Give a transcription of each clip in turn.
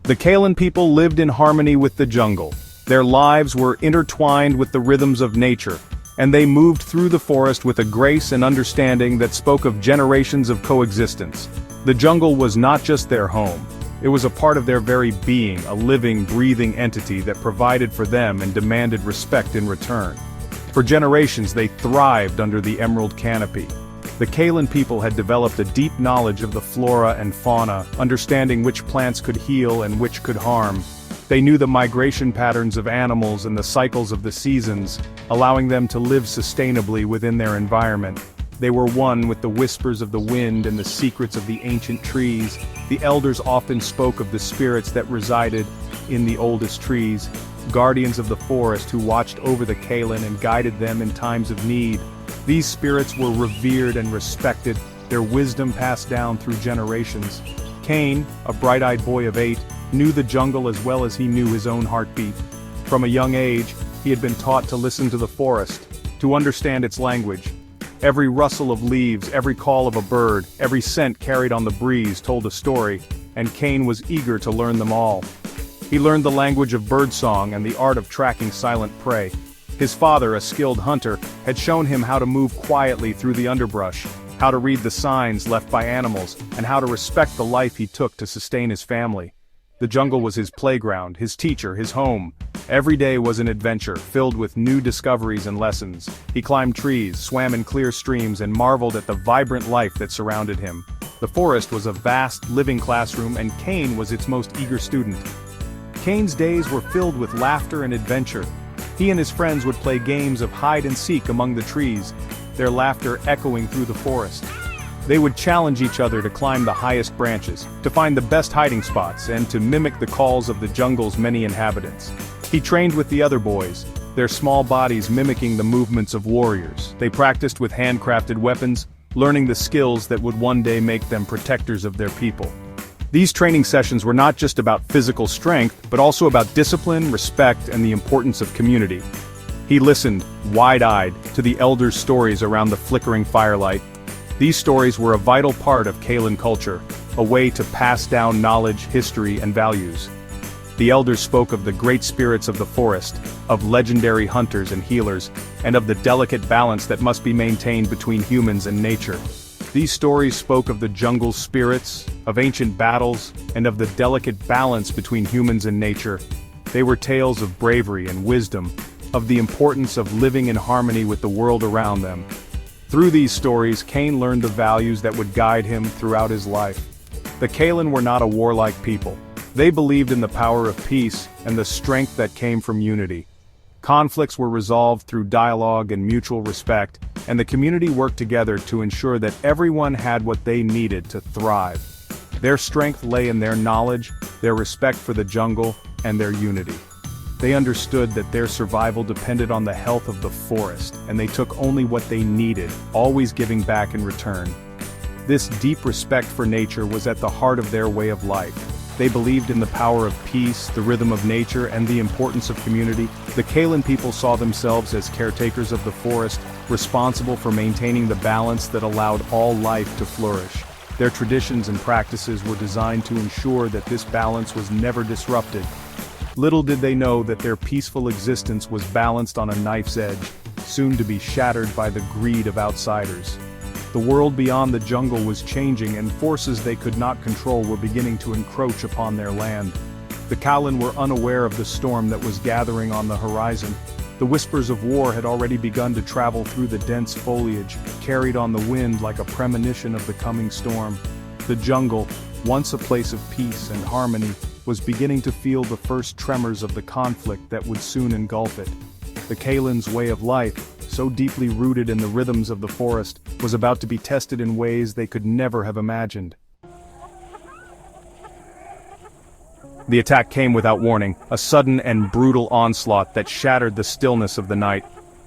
The Caine people lived in harmony with the jungle. Their lives were intertwined with the rhythms of nature, and they moved through the forest with a grace and understanding that spoke of generations of coexistence. The jungle was not just their home. It was a part of their very being, a living, breathing entity that provided for them and demanded respect in return. For generations they thrived under the emerald canopy. The Caine people had developed a deep knowledge of the flora and fauna, understanding which plants could heal and which could harm. They knew the migration patterns of animals and the cycles of the seasons, allowing them to live sustainably within their environment. They were one with the whispers of the wind and the secrets of the ancient trees. The elders often spoke of the spirits that resided in the oldest trees, guardians of the forest who watched over the Caine and guided them in times of need. These spirits were revered and respected, their wisdom passed down through generations. Caine, a bright-eyed boy of 8, knew the jungle as well as he knew his own heartbeat. From a young age, he had been taught to listen to the forest, to understand its language. Every rustle of leaves, every call of a bird, every scent carried on the breeze told a story, and Caine was eager to learn them all. He learned the language of birdsong and the art of tracking silent prey. His father, a skilled hunter, had shown him how to move quietly through the underbrush, how to read the signs left by animals, and how to respect the life he took to sustain his family. The jungle was his playground, his teacher, his home. Every day was an adventure, filled with new discoveries and lessons. He climbed trees, swam in clear streams, and marveled at the vibrant life that surrounded him. The forest was a vast, living classroom, and Caine was its most eager student. Caine's days were filled with laughter and adventure. He and his friends would play games of hide and seek among the trees, their laughter echoing through the forest. They would challenge each other to climb the highest branches, to find the best hiding spots, and to mimic the calls of the jungle's many inhabitants. He trained with the other boys, their small bodies mimicking the movements of warriors. They practiced with handcrafted weapons, learning the skills that would one day make them protectors of their people. These training sessions were not just about physical strength, but also about discipline, respect, and the importance of community. He listened, wide-eyed, to the elders' stories around the flickering firelight. These stories were a vital part of Caine culture, a way to pass down knowledge, history, and values. The elders spoke of the great spirits of the forest, of legendary hunters and healers, and of the delicate balance that must be maintained between humans and nature. These stories spoke of the jungle's spirits, of ancient battles, and of the delicate balance between humans and nature. They were tales of bravery and wisdom, of the importance of living in harmony with the world around them. Through these stories, Caine learned the values that would guide him throughout his life. The Caine were not a warlike people. They believed in the power of peace and the strength that came from unity. Conflicts were resolved through dialogue and mutual respect, and the community worked together to ensure that everyone had what they needed to thrive. Their strength lay in their knowledge, their respect for the jungle, and their unity. They understood that their survival depended on the health of the forest, and they took only what they needed, always giving back in return. This deep respect for nature was at the heart of their way of life. They believed in the power of peace, the rhythm of nature, and the importance of community. The Caine people saw themselves as caretakers of the forest, responsible for maintaining the balance that allowed all life to flourish. Their traditions and practices were designed to ensure that this balance was never disrupted. Little did they know that their peaceful existence was balanced on a knife's edge, soon to be shattered by the greed of outsiders. The world beyond the jungle was changing, and forces they could not control were beginning to encroach upon their land. The Caine were unaware of the storm that was gathering on the horizon. The whispers of war had already begun to travel through the dense foliage, carried on the wind like a premonition of the coming storm. The jungle, once a place of peace and harmony, was beginning to feel the first tremors of the conflict that would soon engulf it. The Caine's way of life, so deeply rooted in the rhythms of the forest, was about to be tested in ways they could never have imagined. The attack came without warning, a sudden and brutal onslaught that shattered the stillness of the night.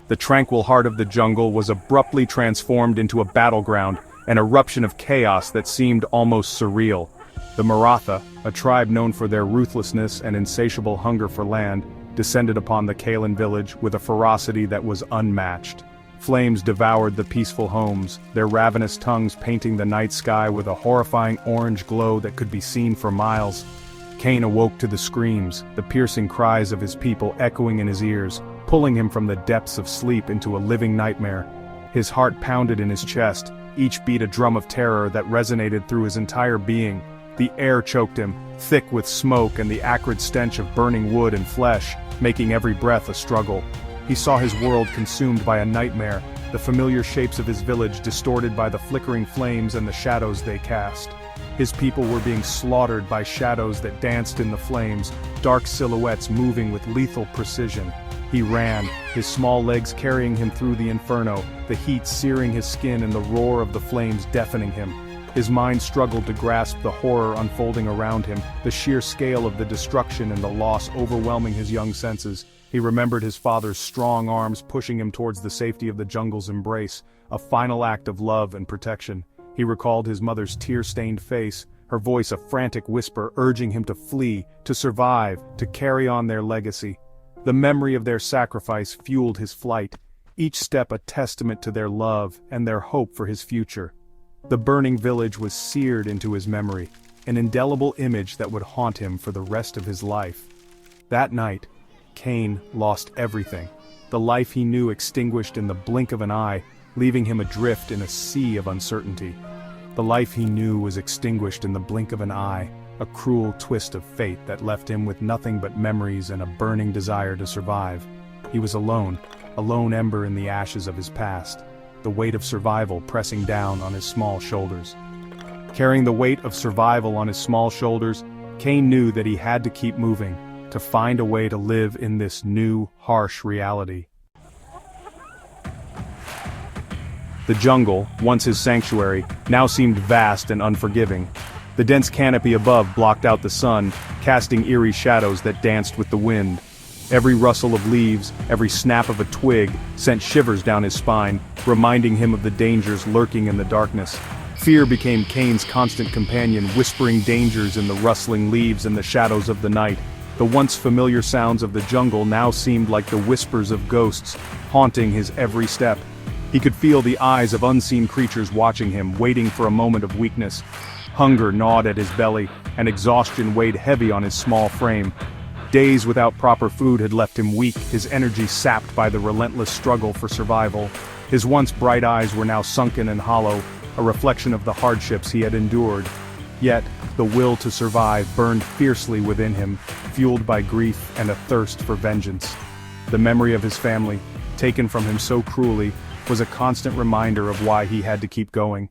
The tranquil heart of the jungle was abruptly transformed into a battleground, an eruption of chaos that seemed almost surreal. The Maratha, a tribe known for their ruthlessness and insatiable hunger for land, descended upon the Caine village with a ferocity that was unmatched. Flames devoured the peaceful homes, their ravenous tongues painting the night sky with a horrifying orange glow that could be seen for miles. Caine awoke to the screams, the piercing cries of his people echoing in his ears, pulling him from the depths of sleep into a living nightmare. His heart pounded in his chest, each beat a drum of terror that resonated through his entire being. The air choked him, thick with smoke and the acrid stench of burning wood and flesh, making every breath a struggle. He saw his world consumed by a nightmare, the familiar shapes of his village distorted by the flickering flames and the shadows they cast. His people were being slaughtered by shadows that danced in the flames, dark silhouettes moving with lethal precision. He ran, his small legs carrying him through the inferno, the heat searing his skin and the roar of the flames deafening him. His mind struggled to grasp the horror unfolding around him, the sheer scale of the destruction and the loss overwhelming his young senses. He remembered his father's strong arms pushing him towards the safety of the jungle's embrace, a final act of love and protection. He recalled his mother's tear-stained face, her voice a frantic whisper urging him to flee, to survive, to carry on their legacy. The memory of their sacrifice fueled his flight, each step a testament to their love and their hope for his future. The burning village was seared into his memory, an indelible image that would haunt him for the rest of his life. That night, Caine lost everything. The life he knew extinguished in the blink of an eye, leaving him adrift in a sea of uncertainty. The life he knew was extinguished in the blink of an eye, a cruel twist of fate that left him with nothing but memories and a burning desire to survive. He was alone, a lone ember in the ashes of his past, the weight of survival pressing down on his small shoulders. Carrying the weight of survival on his small shoulders, Caine knew that he had to keep moving, to find a way to live in this new, harsh reality. The jungle, once his sanctuary, now seemed vast and unforgiving. The dense canopy above blocked out the sun, casting eerie shadows that danced with the wind. Every rustle of leaves, every snap of a twig, sent shivers down his spine, reminding him of the dangers lurking in the darkness. Fear became Caine's constant companion, whispering dangers in the rustling leaves and the shadows of the night. The once familiar sounds of the jungle now seemed like the whispers of ghosts, haunting his every step. He could feel the eyes of unseen creatures watching him, waiting for a moment of weakness. Hunger gnawed at his belly, and exhaustion weighed heavy on his small frame. Days without proper food had left him weak, his energy sapped by the relentless struggle for survival. His once bright eyes were now sunken and hollow, a reflection of the hardships he had endured. Yet, the will to survive burned fiercely within him, fueled by grief and a thirst for vengeance. The memory of his family, taken from him so cruelly, was a constant reminder of why he had to keep going.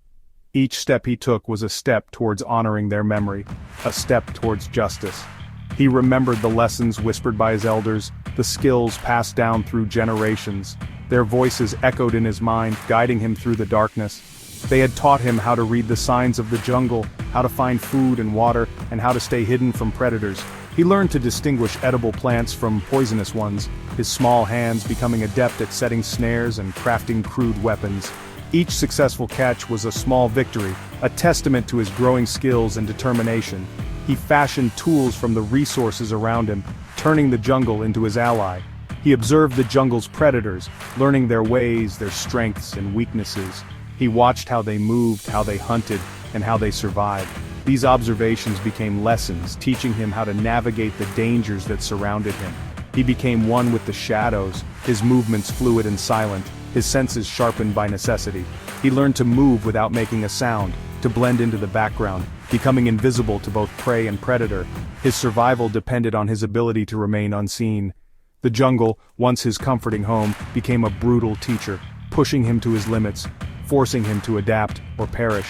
Each step he took was a step towards honoring their memory, a step towards justice. He remembered the lessons whispered by his elders, the skills passed down through generations. Their voices echoed in his mind, guiding him through the darkness. They had taught him how to read the signs of the jungle, how to find food and water, and how to stay hidden from predators. He learned to distinguish edible plants from poisonous ones, his small hands becoming adept at setting snares and crafting crude weapons. Each successful catch was a small victory, a testament to his growing skills and determination. He fashioned tools from the resources around him, turning the jungle into his ally. He observed the jungle's predators, learning their ways, their strengths and weaknesses. He watched how they moved, how they hunted, and how they survived. These observations became lessons, teaching him how to navigate the dangers that surrounded him. He became one with the shadows, his movements fluid and silent, his senses sharpened by necessity. He learned to move without making a sound, to blend into the background, becoming invisible to both prey and predator. His survival depended on his ability to remain unseen. The jungle, once his comforting home, became a brutal teacher, pushing him to his limits, forcing him to adapt or perish.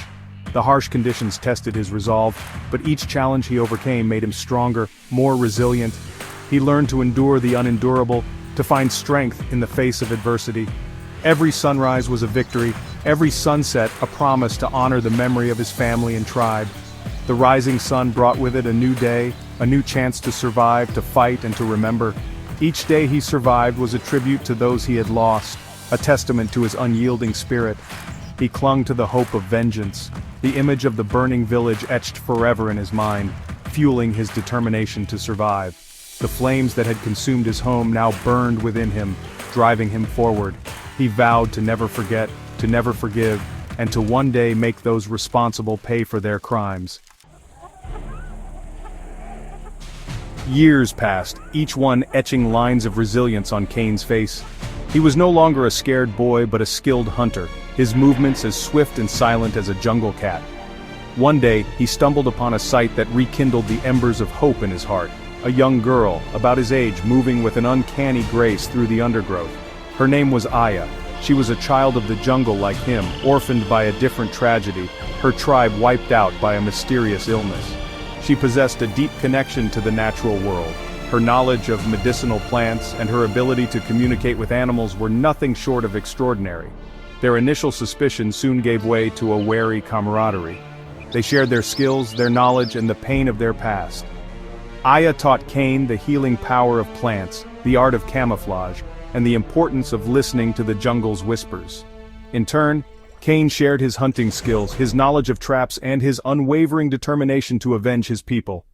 The harsh conditions tested his resolve, but each challenge he overcame made him stronger, more resilient. He learned to endure the unendurable, to find strength in the face of adversity. Every sunrise was a victory, every sunset a promise to honor the memory of his family and tribe. The rising sun brought with it a new day, a new chance to survive, to fight, and to remember. Each day he survived was a tribute to those he had lost, a testament to his unyielding spirit. He clung to the hope of vengeance, the image of the burning village etched forever in his mind, fueling his determination to survive. The flames that had consumed his home now burned within him, driving him forward. He vowed to never forget, to never forgive, and to one day make those responsible pay for their crimes. Years passed, each one etching lines of resilience on Caine's face. He was no longer a scared boy but a skilled hunter, his movements as swift and silent as a jungle cat. One day, he stumbled upon a sight that rekindled the embers of hope in his heart. A young girl, about his age, moving with an uncanny grace through the undergrowth. Her name was Aya. She was a child of the jungle like him, orphaned by a different tragedy, her tribe wiped out by a mysterious illness. She possessed a deep connection to the natural world. Her knowledge of medicinal plants and her ability to communicate with animals were nothing short of extraordinary. Their initial suspicion soon gave way to a wary camaraderie. They shared their skills, their knowledge, and the pain of their past. Aya taught Caine the healing power of plants, the art of camouflage, and the importance of listening to the jungle's whispers. In turn, Caine shared his hunting skills, his knowledge of traps, and his unwavering determination to avenge his people.